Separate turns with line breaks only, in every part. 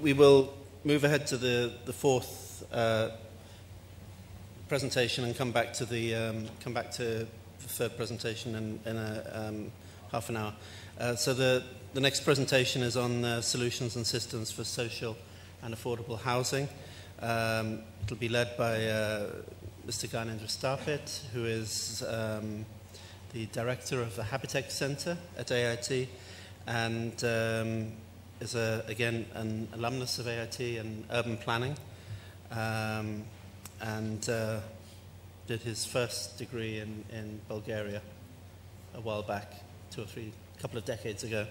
we will move ahead to the fourth presentation and come back to the third presentation in half an hour. So the next presentation is on solutions and systems for social and affordable housing. It'll be led by Mr. Gyanendra Starpit, who is the director of the Habitech Center at AIT, and is again an alumnus of AIT in urban planning, and did his first degree in Bulgaria a while back, a couple of decades ago.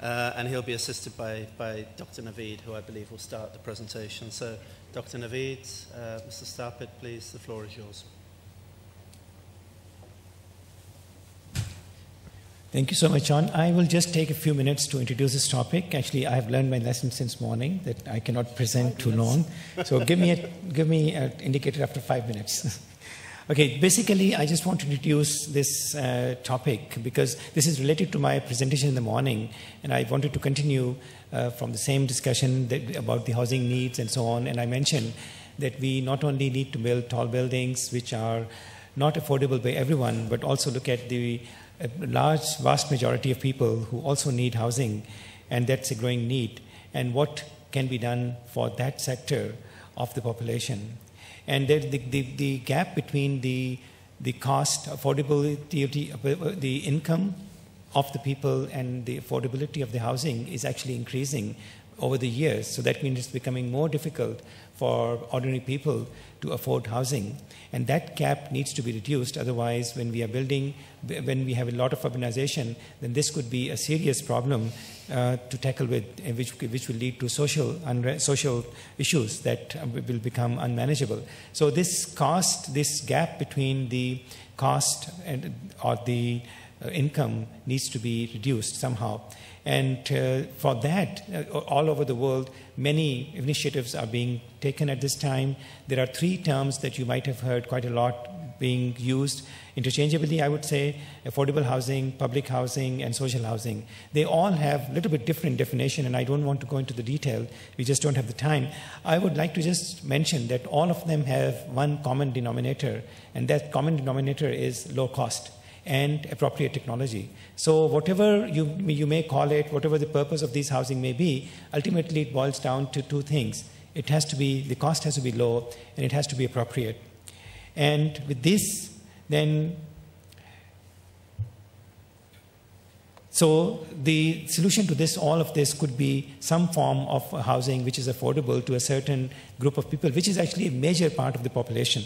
And he'll be assisted by Dr. Naveed, who I believe will start the presentation. So, Dr. Naveed, Mr. Starpit, please, the floor is yours.
Thank you so much, John. I will just take a few minutes to introduce this topic. Actually, I have learned my lesson since morning that I cannot present too long. So give me an indicator after 5 minutes. Okay, basically, I just want to introduce this topic because this is related to my presentation in the morning, and I wanted to continue from the same discussion about the housing needs and so on. And I mentioned that we not only need to build tall buildings which are not affordable by everyone, but also look at the vast majority of people who also need housing, and that's a growing need, and what can be done for that sector of the population. And the gap between the cost, affordability, the income of the people and the affordability of the housing is actually increasing over the years. So that means it's becoming more difficult for ordinary people to afford housing. And that gap needs to be reduced. Otherwise, when we are building, when we have a lot of urbanization, then this could be a serious problem to tackle with, which will lead to social issues that will become unmanageable. So this gap between the cost or the income needs to be reduced somehow. And for that, all over the world, many initiatives are being taken at this time. There are 3 terms that you might have heard quite a lot being used interchangeably, I would say: affordable housing, public housing, and social housing. They all have a little bit different definition, and I don't want to go into the detail. We just don't have the time. I would like to just mention that all of them have one common denominator, and that common denominator is low cost and appropriate technology. So whatever you may call it, whatever the purpose of this housing may be, ultimately it boils down to 2 things. It has to be, the cost has to be low, and it has to be appropriate. And with this, then, so the solution to this, all of this, could be some form of housing which is affordable to a certain group of people, which is actually a major part of the population.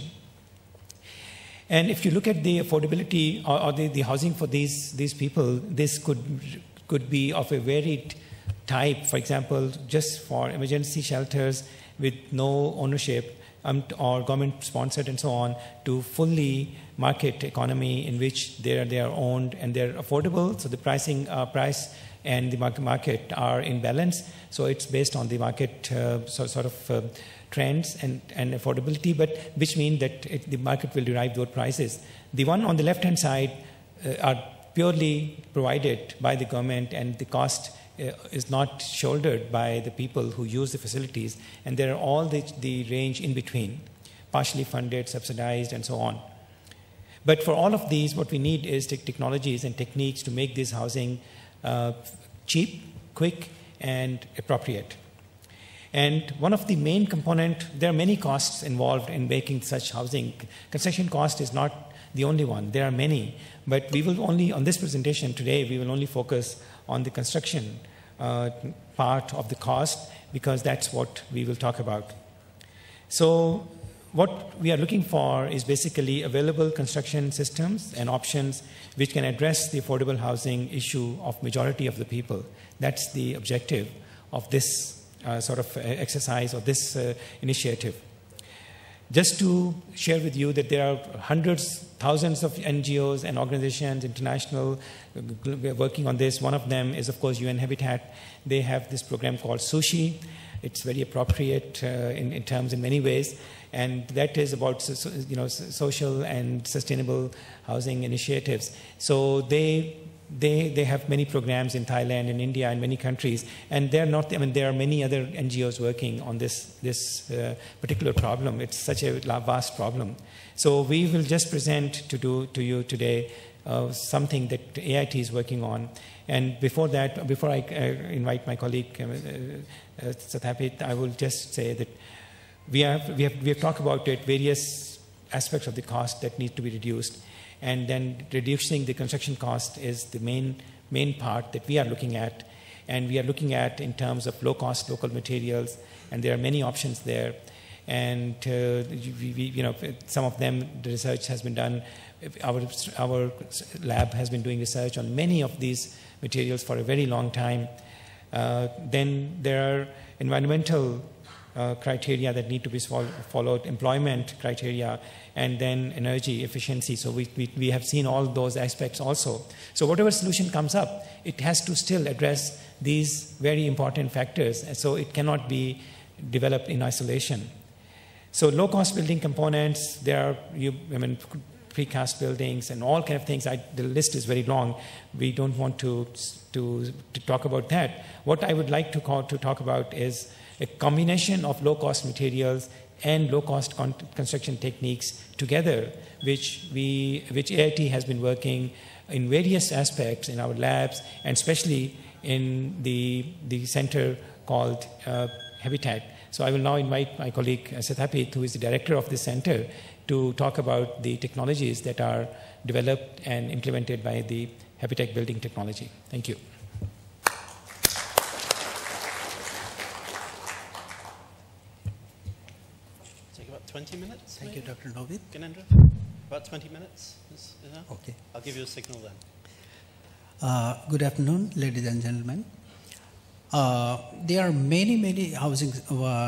And if you look at the affordability or the housing for these people, this could be of a varied type. For example, just for emergency shelters with no ownership or government sponsored and so on, to fully market economy in which they are owned and they're affordable. So the price and the market are in balance. So it's based on the market trends and affordability, but which mean that the market will derive those prices. The one on the left-hand side are purely provided by the government, and the cost is not shouldered by the people who use the facilities, and there are all the range in between, partially funded, subsidized, and so on. But for all of these, what we need is technologies and techniques to make this housing cheap, quick, and appropriate. And one of the main components, there are many costs involved in making such housing. Construction cost is not the only one. There are many. But we will only, on this presentation today, we will only focus on the construction part of the cost, because that's what we will talk about. So what we are looking for is basically available construction systems and options which can address the affordable housing issue of majority of the people. That's the objective of this sort of exercise or this initiative. Just to share with you that there are hundreds, thousands of NGOs and organizations, international, working on this. One of them is, of course, UN Habitat. They have this program called SUSHI. It's very appropriate in terms in many ways. And that is about social and sustainable housing initiatives. So they they have many programs in Thailand and India and many countries, and they're not. I mean, there are many other NGOs working on this particular problem. It's such a vast problem. So we will just present to you today something that AIT is working on. And before that, before I invite my colleague Sathapit, I will just say that we have talked about it, various aspects of the cost that need to be reduced. And then reducing the construction cost is the main part that we are looking at. And we are looking at in terms of low-cost local materials, and there are many options there. And some of them, the research has been done. Our lab has been doing research on many of these materials for a very long time. Then there are environmental criteria that need to be followed, employment criteria, and then energy efficiency. So we have seen all those aspects also. So whatever solution comes up, it has to still address these very important factors. So it cannot be developed in isolation. So low-cost building components, there are precast buildings and all kind of things. The list is very long. We don't want to talk about that. What I would like to talk about is a combination of low-cost materials and low-cost construction techniques together, which AIT has been working in various aspects in our labs, and especially in the center called Habitat. So I will now invite my colleague Sathapit, who is the director of this center, to talk about the technologies that are developed and implemented by the Habitat building technology. Thank you.
Take about 20 minutes.
Thank you, Dr. Novid.
Ganendra? About 20 minutes? Is that?
Okay.
I'll give you a signal then.
Good afternoon, ladies and gentlemen. There are many housing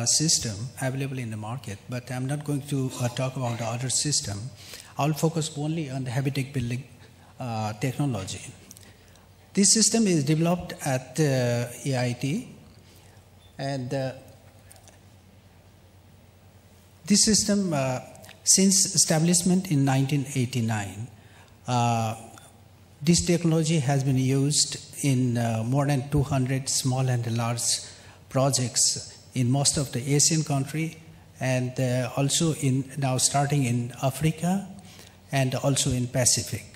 systems available in the market, but I'm not going to talk about the other system. I'll focus only on the Habitat building technology. This system is developed at AIT, and this system, since establishment in 1989, this technology has been used in more than 200 small and large projects in most of the Asian countries, and also now starting in Africa and also in Pacific.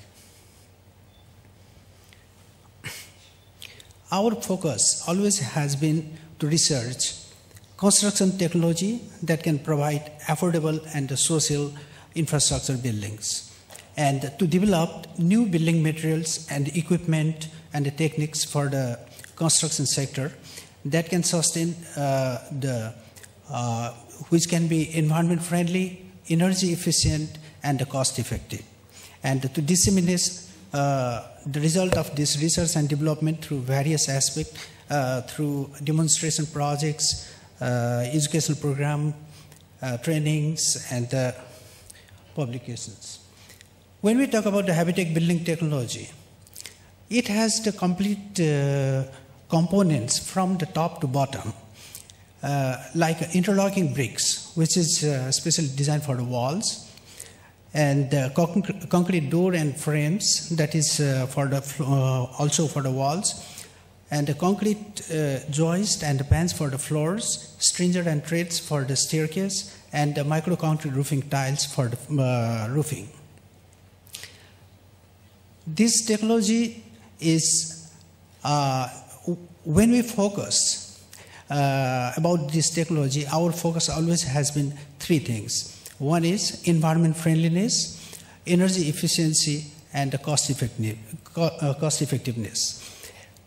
Our focus always has been to research construction technology that can provide affordable and social infrastructure buildings, and to develop new building materials and equipment and the techniques for the construction sector that can sustain which can be environment friendly, energy efficient, and cost effective, and to disseminate the result of this research and development through various aspects, through demonstration projects, educational program, trainings, and publications. When we talk about the Habitat building technology, it has the complete components from the top to bottom, like interlocking bricks, which is specially designed for the walls, and concrete door and frames, that is also for the walls, and the concrete joist and the pans for the floors, stringer and treads for the staircase, and the micro-concrete roofing tiles for the roofing. This technology is, when we focus about this technology, our focus always has been three things. One is environment friendliness, energy efficiency, and the cost effectiveness.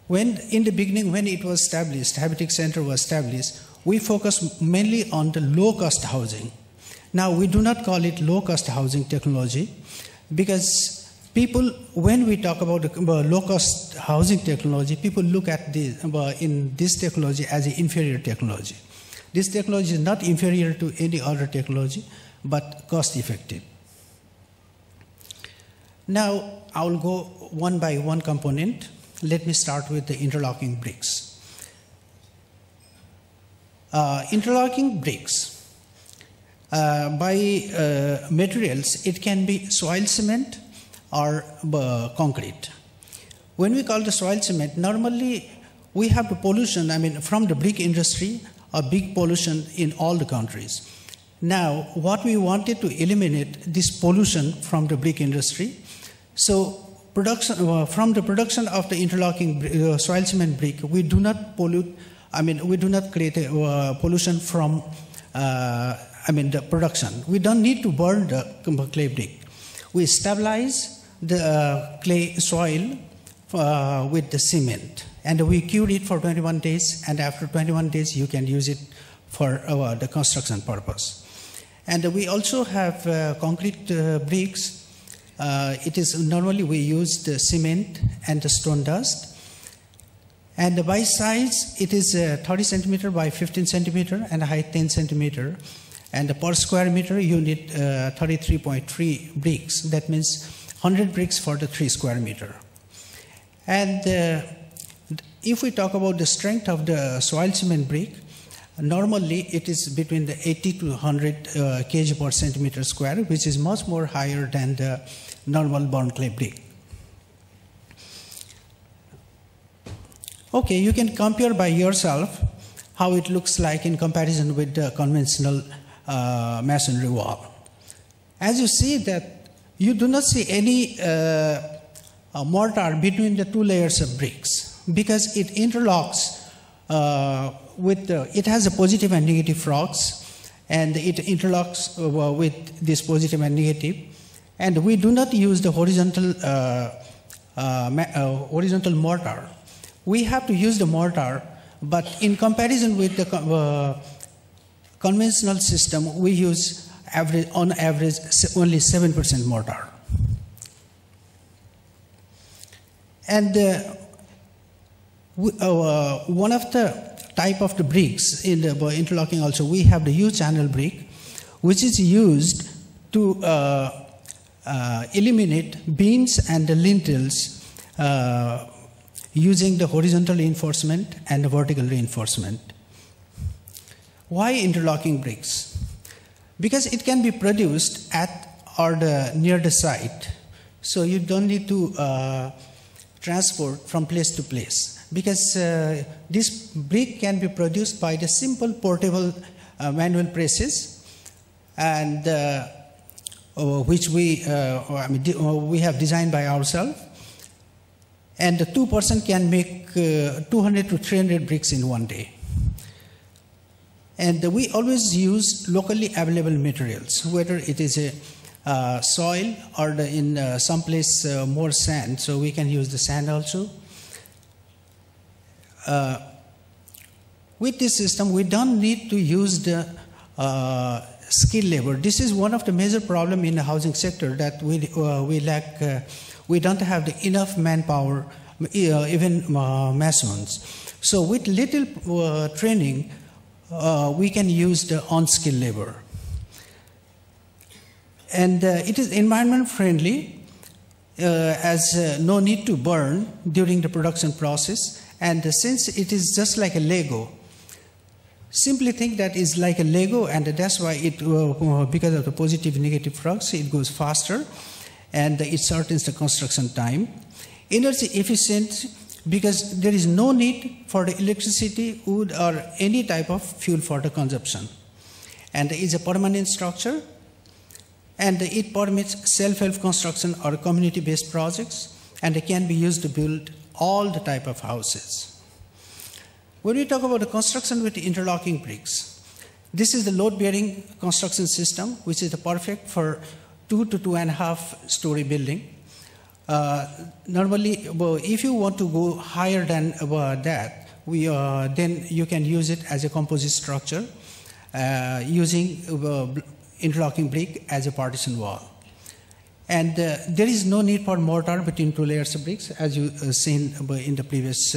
When in the beginning, when it was established, Habitat Center was established, we focused mainly on the low-cost housing. Now, we do not call it low-cost housing technology because people, when we talk about low-cost housing technology, people look at in this technology as an inferior technology. This technology is not inferior to any other technology, but cost-effective. Now, I will go one by one component. Let me start with the interlocking bricks. Interlocking bricks, by materials, it can be soil cement or concrete. when we call the soil cement, normally we have the pollution, I mean, from the brick industry, a big pollution in all the countries. Now, what we wanted to eliminate this pollution from the brick industry. So, from the production of the interlocking soil cement brick, we do not pollute, I mean, we do not create pollution from, the production. We don't need to burn the clay brick. We stabilize the clay soil with the cement, and we cure it for 21 days, and after 21 days you can use it for the construction purpose. And we also have concrete bricks. It is normally we use the cement and the stone dust. And by size, it is 30 centimeter by 15 centimeter and height 10 centimeter. And per square meter, you need 33.3 bricks. That means 100 bricks for the 3 square meter. And if we talk about the strength of the soil cement brick, normally it is between the 80 to 100 kg per centimeter square, which is much more higher than the normal burnt clay brick. Okay, you can compare by yourself how it looks like in comparison with the conventional masonry wall. As you see that you do not see any mortar between the 2 layers of bricks because it interlocks it has a positive and negative rocks, and it interlocks with this positive and negative. And we do not use the horizontal mortar. We have to use the mortar, but in comparison with the conventional system, we use on average only 7% mortar. And one of the type of the bricks in the interlocking also, we have the U-channel brick, which is used to eliminate beams and the lintels using the horizontal reinforcement and the vertical reinforcement. Why interlocking bricks? Because it can be produced at or near the site, so you don't need to transport from place to place. Because this brick can be produced by the simple portable manual presses, and which we have designed by ourselves. And the 2% can make 200 to 300 bricks in one day. And we always use locally available materials, whether it is a soil or in some place more sand, so we can use the sand also. With this system, we don't need to use the skilled labor. This is one of the major problems in the housing sector, that we lack. We don't have enough manpower, even masons. So with little training, we can use the unskilled labor. And it is environment friendly, as no need to burn during the production process. And since it is just like a Lego, simply think that it's like a Lego, and that's why it, because of the positive negative flux, it goes faster, and it shortens the construction time. Energy efficient, because there is no need for the electricity, wood, or any type of fuel for the consumption. And it's a permanent structure, and it permits self-help construction or community-based projects, and it can be used to build all the type of houses. When we talk about the construction with the interlocking bricks, this is the load-bearing construction system, which is the perfect for 2 to 2.5 story building. Normally, if you want to go higher than that, then you can use it as a composite structure using interlocking brick as a partition wall. And there is no need for mortar between 2 layers of bricks, as you seen in the previous.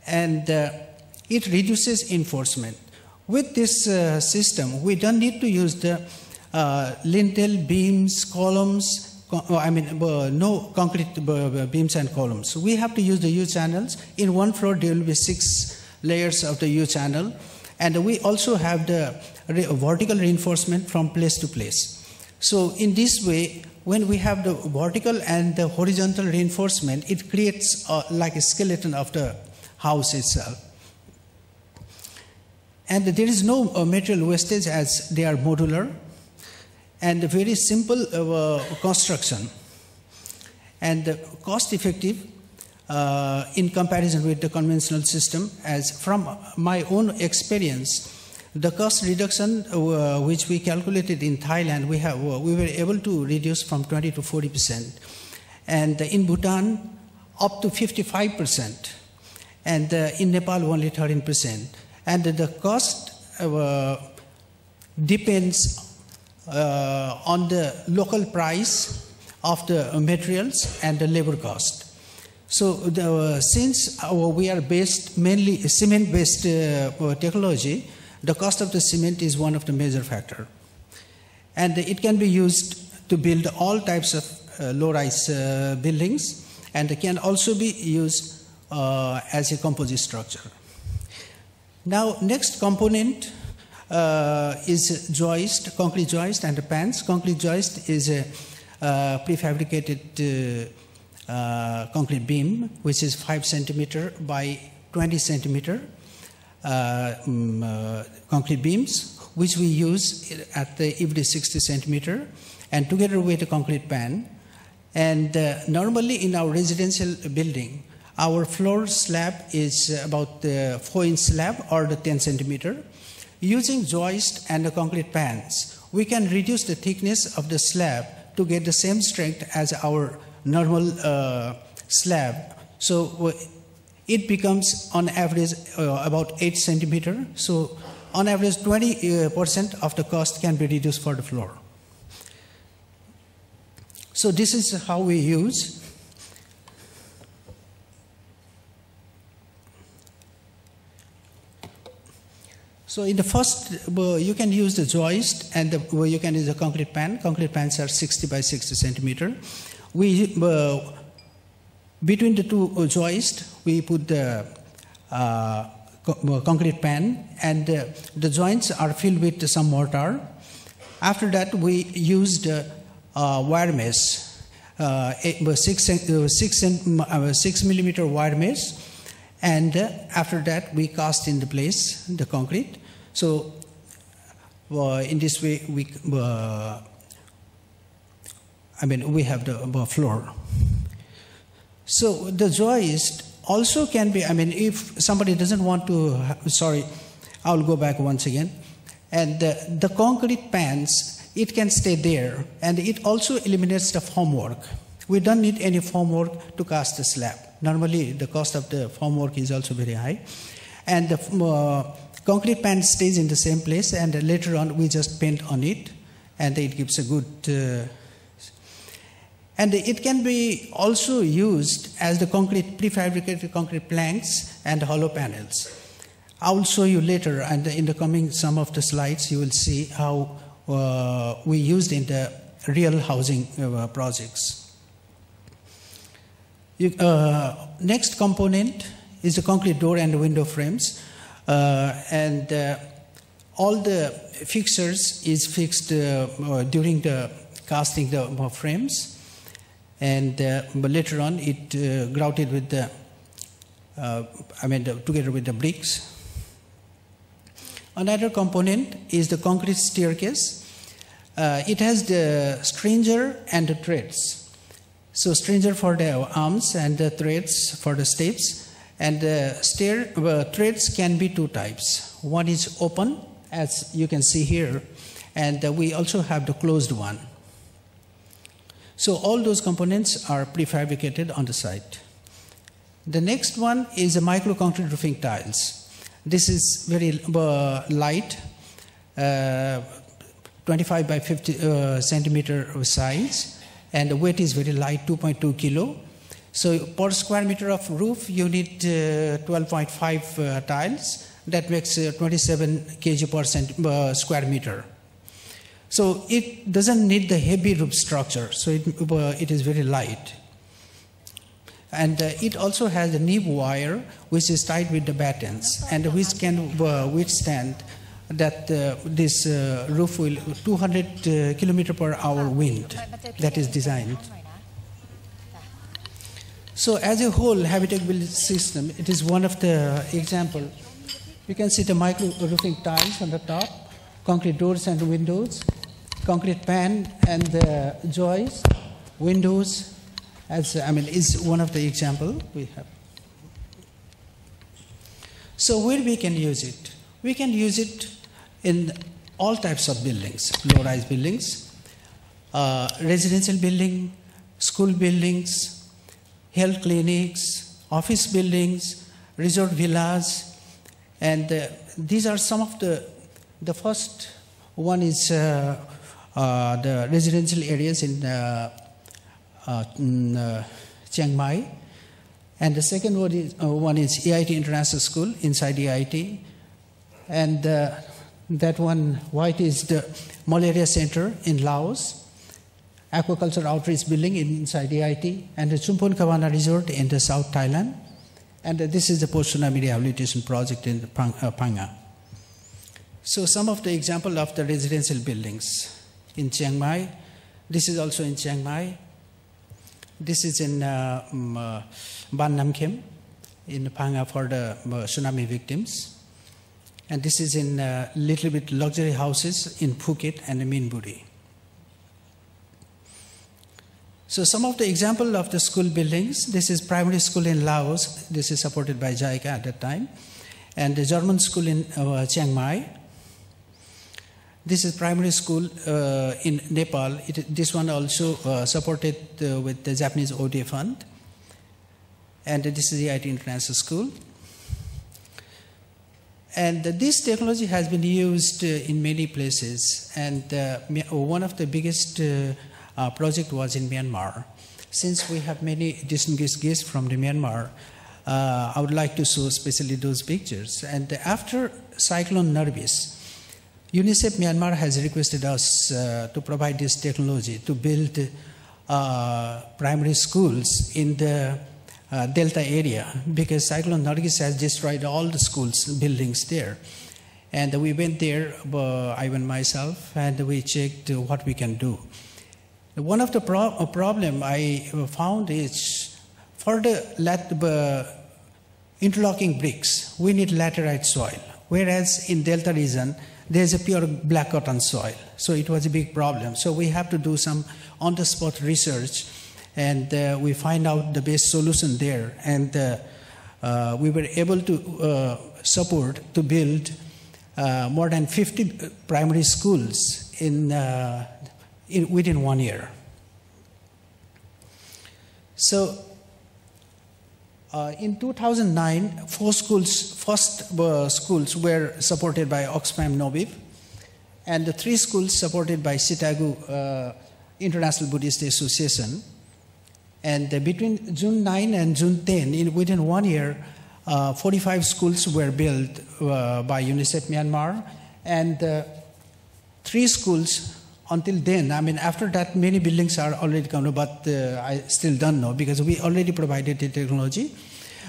And it reduces enforcement. With this system, we don't need to use the lintel, beams, columns, no concrete beams and columns. We have to use the U-channels. In one floor, there will be 6 layers of the U-channel. And we also have the vertical reinforcement from place to place. So in this way, when we have the vertical and the horizontal reinforcement, it creates like a skeleton of the house itself. And there is no material wastage as they are modular, and a very simple construction, and cost effective in comparison with the conventional system. As from my own experience, the cost reduction which we calculated in Thailand, we were able to reduce from 20 to 40%, and in Bhutan up to 55%, and in Nepal only 13%. And the cost depends on the local price of the materials and the labor cost. So since we are based mainly cement-based technology, the cost of the cement is one of the major factors. And it can be used to build all types of low-rise buildings, and it can also be used as a composite structure. Now, next component is joist, concrete joist and pans. Concrete joist is a prefabricated concrete beam, which is 5 centimeter by 20 centimeter concrete beams, which we use at the every 60 centimeter, and together with a concrete pan. And normally in our residential building, our floor slab is about the 4-inch slab or the 10 centimeter. Using joist and the concrete pans, we can reduce the thickness of the slab to get the same strength as our normal slab. So it becomes on average about 8 centimeter. So on average 20% of the cost can be reduced for the floor. So this is how we use. So in the first, you can use the joist, and you can use a concrete pan. Concrete pans are 60 by 60 centimeter. We, between the two joists, we put the concrete pan, and the joints are filled with some mortar. After that, we used wire mesh, 6 millimeter wire mesh, and after that, we cast into place the concrete. So in this way, we have the floor. So the joist also can be, if somebody doesn't want to, sorry, I'll go back once again. And the concrete pans, it can stay there, and it also eliminates the formwork. We don't need any formwork to cast the slab. Normally, the cost of the formwork is also very high. And the concrete pan stays in the same place, and later on we just paint on it, and it gives a good... and it can be also used as the prefabricated concrete planks and hollow panels. I will show you later, and in the coming some of the slides, you will see how we used in the real housing projects. Next component is the concrete door and window frames. And all the fixtures is fixed during the casting the frames, and but later on it grouted with the together with the bricks. Another component is the concrete staircase. It has the stringer and the threads. So stringer for the arms and the threads for the steps. And the threads can be two types. One is open, as you can see here, and we also have the closed one. So all those components are prefabricated on the site. The next one is the micro-concrete roofing tiles. This is very light, 25 by 50 centimeter size, and the weight is very light, 2.2 kilo. So per square meter of roof, you need 12.5 tiles. That makes 27 kg per square meter. So it doesn't need the heavy roof structure, so it is very light. And it also has a nib wire, which is tied with the battens, and which can withstand that this roof will 200 kilometer per hour wind that is designed. So as a whole, Habitek building system, it is one of the example. You can see the micro roofing tiles on the top, concrete doors and windows, concrete pan and the joists, windows, is one of the example we have. So where we can use it? We can use it in all types of buildings, low-rise buildings, residential building, school buildings, health clinics, office buildings, resort villas, and these are some of the first one is the residential areas in Chiang Mai, and the second one is EIT International School inside EIT, and that one white is the Malaria Center in Laos, Aquaculture Outreach Building inside EIT, and the Chumpon Cabana Resort in the South Thailand, and this is the post-tsunami rehabilitation project in Phang. So some of the example of the residential buildings in Chiang Mai. This is also in Chiang Mai. This is in Ban Nam Khem in Phang for the tsunami victims. And this is in little bit luxury houses in Phuket and Minburi. So some of the example of the school buildings, this is primary school in Laos. This is supported by JICA at that time. And the German school in Chiang Mai. This is primary school in Nepal. This one also supported with the Japanese ODA fund. And this is the EIT International School. And this technology has been used in many places. And one of the biggest project was in Myanmar. Since we have many distinguished guests from the Myanmar, I would like to show especially those pictures. And after Cyclone Nargis, UNICEF Myanmar has requested us to provide this technology to build primary schools in the Delta area, because Cyclone Nargis has destroyed all the schools buildings there. And we went there, I and myself, and we checked what we can do. One of the problem I found is for the interlocking bricks, we need laterite soil, whereas in Delta region, there's a pure black cotton soil. So it was a big problem. So we have to do some on-the-spot research, and we find out the best solution there. And we were able to support to build more than 50 primary schools within 1 year. So in 2009, first schools were supported by Oxfam Novib, and the 3 schools supported by Sitagu International Buddhist Association. And between June 9 and June 10, within 1 year, 45 schools were built by UNICEF Myanmar, and 3 schools until then. After that, many buildings are already come, but I still don't know, because we already provided the technology.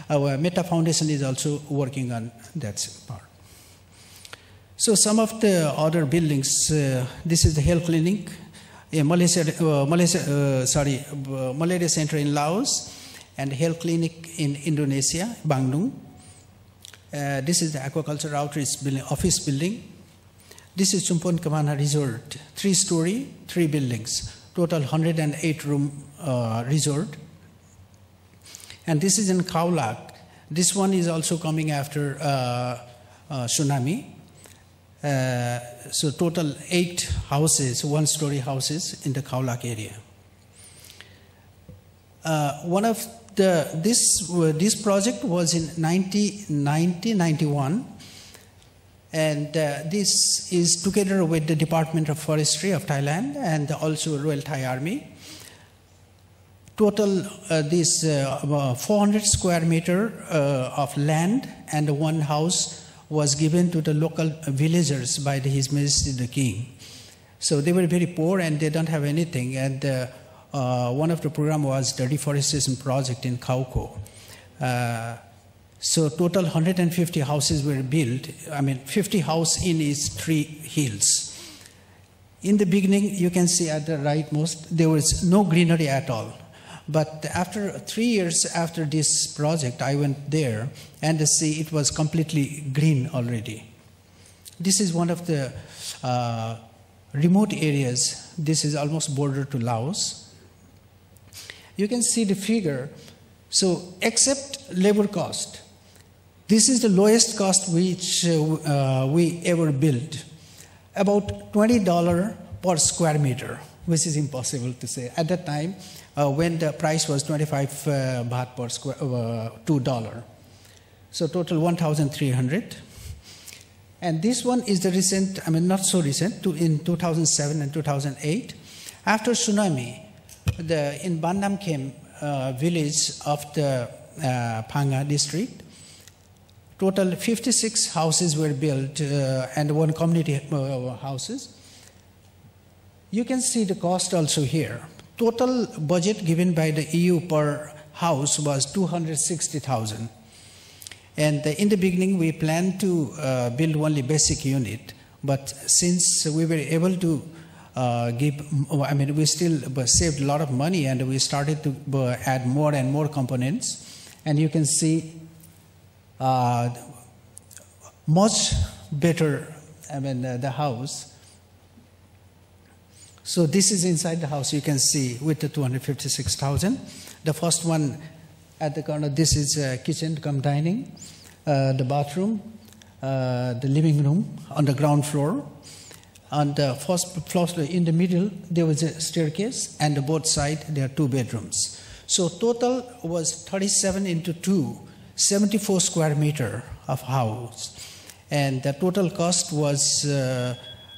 Our Meta Foundation is also working on that part. So some of the other buildings, this is the health clinic, Malaria Center in Laos, and health clinic in Indonesia, Bandung. This is the Aquaculture Outreach building, office building. This is Chumpon Cabana Resort, 3-story, 3 buildings, total 108 room resort. And this is in Khao Lak. This one is also coming after tsunami. So total 8 houses, 1-story houses in the Khao Lak area. One of this project was in 1991. And this is together with the Department of Forestry of Thailand and also Royal Thai Army. Total, 400 square meter of land and 1 house was given to the local villagers by His Majesty the King. So they were very poor and they don't have anything. And one of the program was the reforestation project in Khao Ko. So total 150 houses were built. 50 houses in each 3 hills. In the beginning, you can see at the rightmost, there was no greenery at all. But after 3 years after this project, I went there and see it was completely green already. This is one of the remote areas. This is almost border to Laos. You can see the figure. So except labor cost, this is the lowest cost which we ever built. About $20 per square meter, which is impossible to say. At that time, when the price was 25 baht per square, $2. So total 1,300. And this one is the recent, not so recent, in 2007 and 2008. After tsunami, in Bandam Kem village of the Phanga district, total 56 houses were built and 1 community houses. You can see the cost also here. Total budget given by the EU per house was 260,000. And in the beginning, we planned to build only basic unit. But since we were able to we still saved a lot of money, and we started to add more and more components. And you can see much better, the house. So this is inside the house, you can see, with the 256,000. The first one at the corner, this is kitchen cum dining, the bathroom, the living room on the ground floor. On the first floor, in the middle, there was a staircase, and on both sides, there are 2 bedrooms. So total was 37 into 2, 74 square meter of house. And the total cost was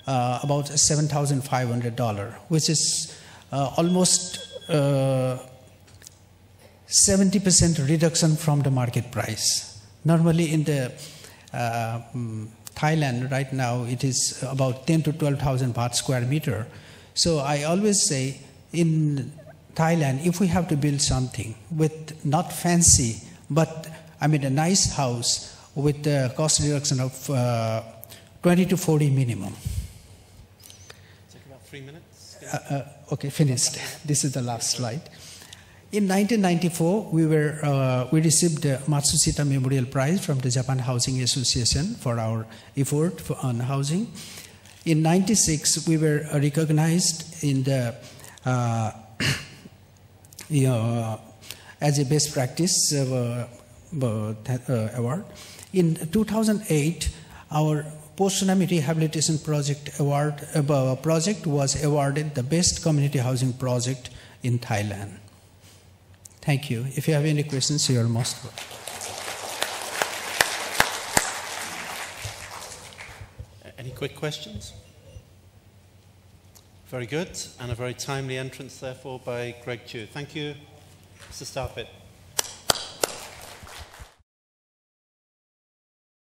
about $7,500, which is almost 70% reduction from the market price. Normally in the Thailand right now, it is about 10 to 12,000 baht square meter. So I always say in Thailand, if we have to build something with not fancy, but a nice house with the cost reduction of 20 to 40 minimum.
Take about 3 minutes.
Okay, finished. This is the last slide. In 1994, we received the Matsushita Memorial Prize from the Japan Housing Association for our effort on housing. In 96, we were recognized in the as a best practice award. In 2008, our post-tsunami rehabilitation project was awarded the best community housing project in Thailand. Thank you. If you have any questions, you are most welcome.
Any quick questions? Very good, and a very timely entrance, therefore, by Greg Chu. Thank you, Mr. Starpit.